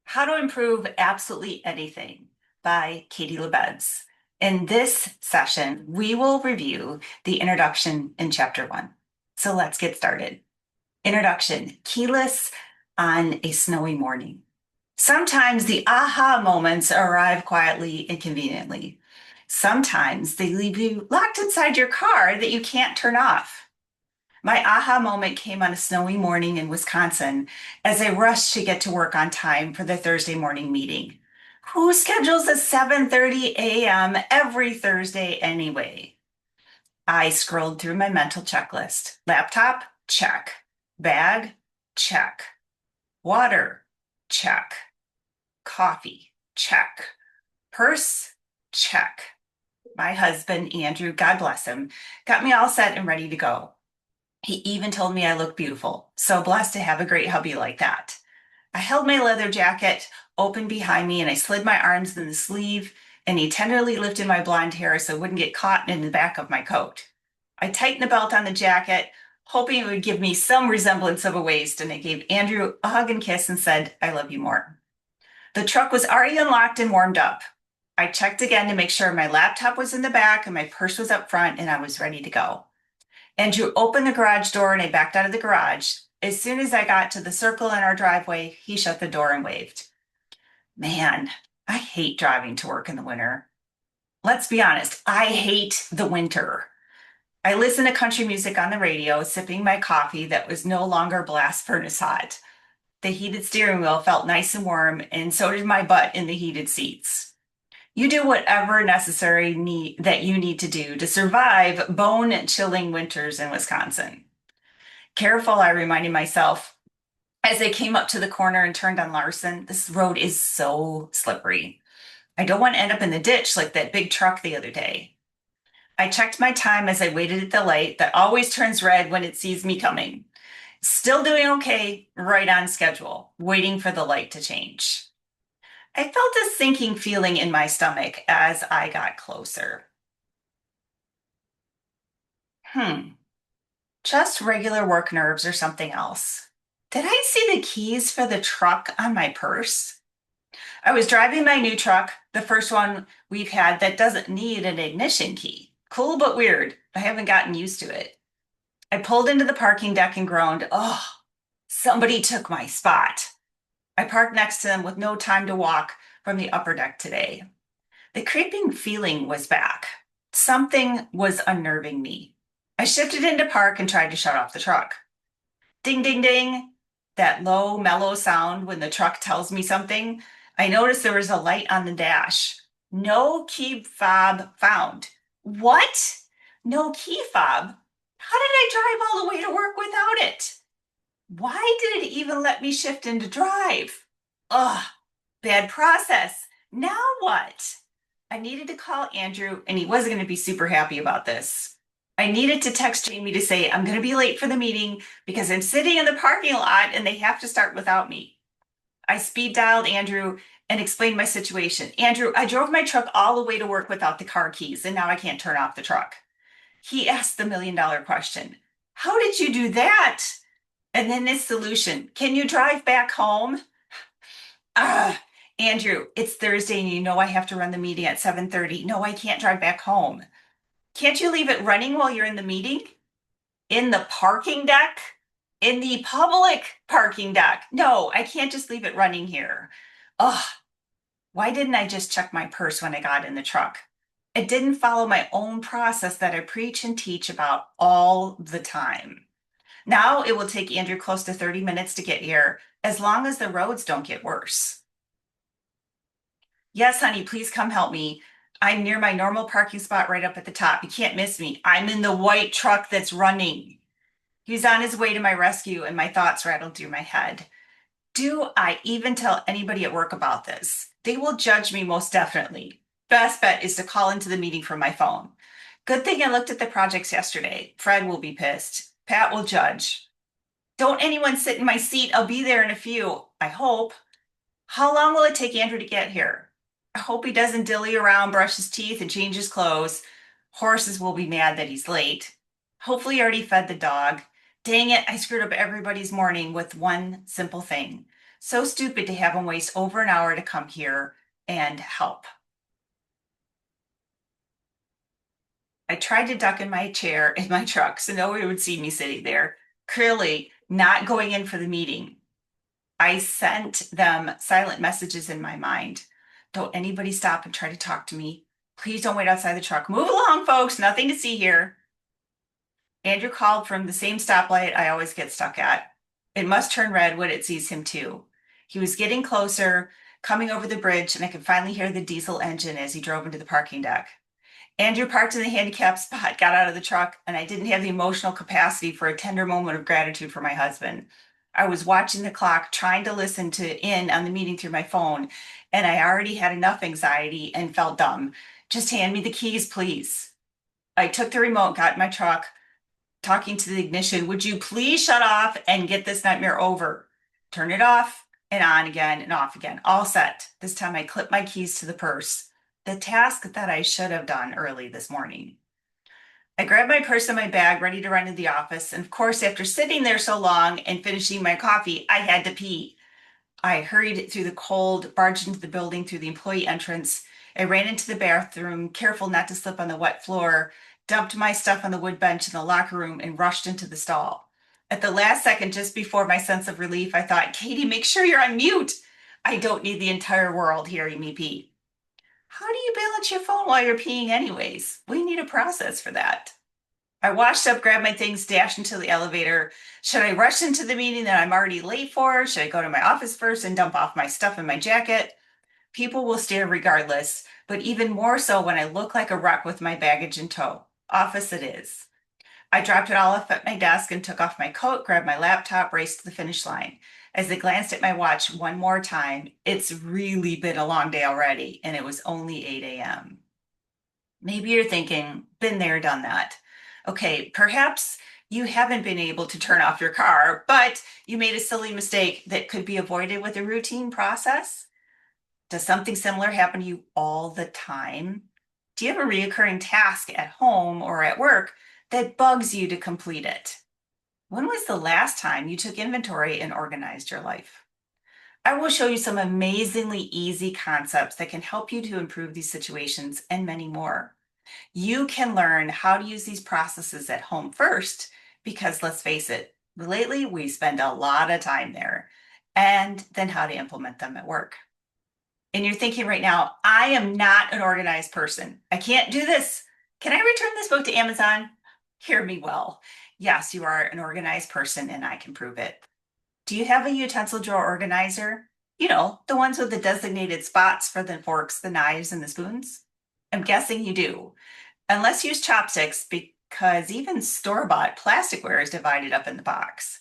How to Improve Absolutely Anything by Katie Labedz. In this session, we will review the introduction in chapter 1. So let's get started. Introduction: keyless on a snowy morning. Sometimes the aha moments arrive quietly and conveniently. Sometimes they leave you locked inside your car that you can't turn off. My aha moment came on a snowy morning in Wisconsin as I rushed to get to work on time for the Thursday morning meeting. Who schedules at 7:30 a.m. every Thursday anyway? I scrolled through my mental checklist. Laptop, check. Bag, check. Water, check. Coffee, check. Purse, check. My husband, Andrew, God bless him, got me all set and ready to go. He even told me I look beautiful. So blessed to have a great hubby like that. I held my leather jacket open behind me and I slid my arms in the sleeve, and he tenderly lifted my blonde hair so it wouldn't get caught in the back of my coat. I tightened the belt on the jacket, hoping it would give me some resemblance of a waist, and I gave Andrew a hug and kiss and said, I love you more. The truck was already unlocked and warmed up. I checked again to make sure my laptop was in the back and my purse was up front and I was ready to go. Andrew opened the garage door and I backed out of the garage. As soon as I got to the circle in our driveway, he shut the door and waved. Man, I hate driving to work in the winter. Let's be honest, I hate the winter. I listened to country music on the radio, sipping my coffee that was no longer blast furnace hot. The heated steering wheel felt nice and warm, and so did my butt in the heated seats. You do whatever necessary that you need to do to survive bone-chilling winters in Wisconsin. Careful, I reminded myself as I came up to the corner and turned on Larson. This road is so slippery. I don't want to end up in the ditch like that big truck the other day. I checked my time as I waited at the light that always turns red when it sees me coming. Still doing okay, right on schedule, waiting for the light to change. I felt a sinking feeling in my stomach as I got closer. Just regular work nerves or something else. Did I see the keys for the truck on my purse? I was driving my new truck, the first one we've had that doesn't need an ignition key. Cool but weird. I haven't gotten used to it. I pulled into the parking deck and groaned, oh, somebody took my spot. I parked next to them with no time to walk from the upper deck today. The creeping feeling was back. Something was unnerving me. I shifted into park and tried to shut off the truck. Ding, ding, ding. That low, mellow sound when the truck tells me something. I noticed there was a light on the dash. No key fob found. What? No key fob? How did I drive all the way to work without it? Why did it even let me shift into drive? Ugh, bad process. Now what? I needed to call Andrew, and he wasn't going to be super happy about this. I needed to text Jamie to say, I'm going to be late for the meeting because I'm sitting in the parking lot and they have to start without me. I speed dialed Andrew and explained my situation. Andrew, I drove my truck all the way to work without the car keys, and now I can't turn off the truck. He asked the million-dollar question. How did you do that? And then his solution. Can you drive back home? Andrew, it's Thursday and you know I have to run the meeting at 7:30. No, I can't drive back home. Can't you leave it running while you're in the meeting? In the parking deck? In the public parking deck? No, I can't just leave it running here. Ugh, why didn't I just check my purse when I got in the truck? I didn't follow my own process that I preach and teach about all the time. Now it will take Andrew close to 30 minutes to get here, as long as the roads don't get worse. Yes, honey, please come help me. I'm near my normal parking spot right up at the top. You can't miss me. I'm in the white truck that's running. He's on his way to my rescue, and my thoughts rattled through my head. Do I even tell anybody at work about this? They will judge me most definitely. Best bet is to call into the meeting from my phone. Good thing I looked at the projects yesterday. Fred will be pissed. Pat will judge. Don't anyone sit in my seat. I'll be there in a few. I hope. How long will it take Andrew to get here? I hope he doesn't dilly around, brush his teeth, and change his clothes. Horses will be mad that he's late. Hopefully he already fed the dog. Dang it, I screwed up everybody's morning with one simple thing. So stupid to have him waste over an hour to come here and help. I tried to duck in my chair in my truck so nobody would see me sitting there, clearly not going in for the meeting. I sent them silent messages in my mind. Don't anybody stop and try to talk to me. Please don't wait outside the truck. Move along, folks. Nothing to see here. Andrew called from the same stoplight I always get stuck at. It must turn red when it sees him, too. He was getting closer, coming over the bridge, and I could finally hear the diesel engine as he drove into the parking deck. Andrew parked in the handicap spot, got out of the truck, and I didn't have the emotional capacity for a tender moment of gratitude for my husband. I was watching the clock, trying to listen to in on the meeting through my phone, and I already had enough anxiety and felt dumb. Just hand me the keys, please. I took the remote, got in my truck, talking to the ignition. Would you please shut off and get this nightmare over? Turn it off and on again and off again. All set. This time I clipped my keys to the purse, the task that I should have done early this morning. I grabbed my purse and my bag, ready to run to the office. And of course, after sitting there so long and finishing my coffee, I had to pee. I hurried through the cold, barged into the building through the employee entrance. I ran into the bathroom, careful not to slip on the wet floor, dumped my stuff on the wood bench in the locker room, and rushed into the stall. At the last second, just before my sense of relief, I thought, Katie, make sure you're on mute. I don't need the entire world hearing me pee. How do you balance your phone while you're peeing, anyways? We need a process for that. I washed up, grabbed my things, dashed into the elevator. Should I rush into the meeting that I'm already late for? Should I go to my office first and dump off my stuff in my jacket? People will stare regardless, but even more so when I look like a wreck with my baggage in tow. Office it is. I dropped it all off at my desk and took off my coat, grabbed my laptop, raced to the finish line. As I glanced at my watch one more time, it's really been a long day already, and it was only 8 a.m. Maybe you're thinking, been there, done that. Okay, perhaps you haven't been able to turn off your car, but you made a silly mistake that could be avoided with a routine process. Does something similar happen to you all the time? Do you have a reoccurring task at home or at work that bugs you to complete it? When was the last time you took inventory and organized your life? I will show you some amazingly easy concepts that can help you to improve these situations and many more. You can learn how to use these processes at home first, because let's face it, lately we spend a lot of time there, and then how to implement them at work. And you're thinking right now, I am not an organized person. I can't do this. Can I return this book to Amazon? Hear me well. Yes, you are an organized person, and I can prove it. Do you have a utensil drawer organizer? You know, the ones with the designated spots for the forks, the knives, and the spoons? I'm guessing you do. Unless use chopsticks, because even store-bought plasticware is divided up in the box.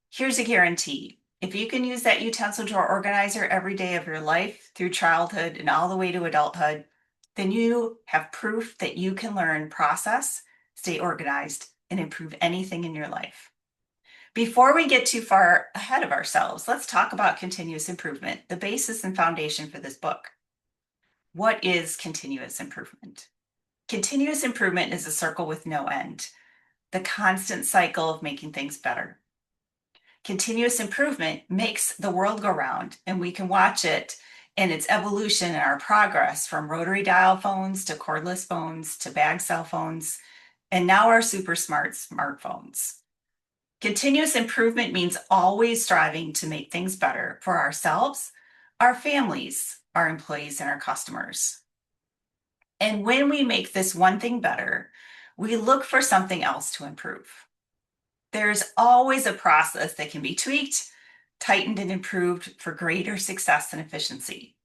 Here's a guarantee. If you can use that utensil drawer organizer every day of your life through childhood and all the way to adulthood, then you have proof that you can learn, process, stay organized, and improve anything in your life. Before we get too far ahead of ourselves, let's talk about continuous improvement, the basis and foundation for this book. What is continuous improvement? Continuous improvement is a circle with no end, the constant cycle of making things better. Continuous improvement makes the world go round, and we can watch it in its evolution and our progress from rotary dial phones to cordless phones to bag cell phones, and now our super smart smartphones. Continuous improvement means always striving to make things better for ourselves, our families, our employees, and our customers. And when we make this one thing better, we look for something else to improve. There's always a process that can be tweaked, tightened, and improved for greater success and efficiency.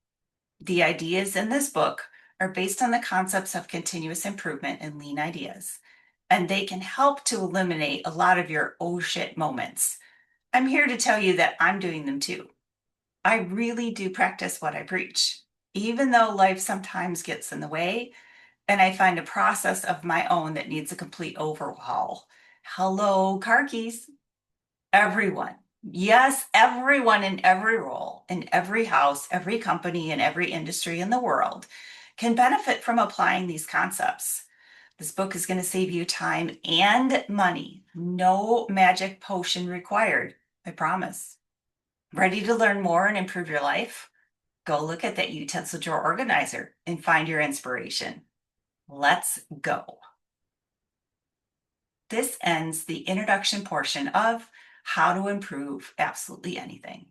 The ideas in this book are based on the concepts of continuous improvement and lean ideas, and they can help to eliminate a lot of your oh shit moments. I'm here to tell you that I'm doing them too. I really do practice what I preach, even though life sometimes gets in the way and I find a process of my own that needs a complete overhaul. Hello, car keys. Everyone. Yes, everyone in every role, in every house, every company, and every industry in the world can benefit from applying these concepts. This book is going to save you time and money. No magic potion required, I promise. Ready to learn more and improve your life? Go look at that utensil drawer organizer and find your inspiration. Let's go. This ends the introduction portion of how to improve absolutely anything.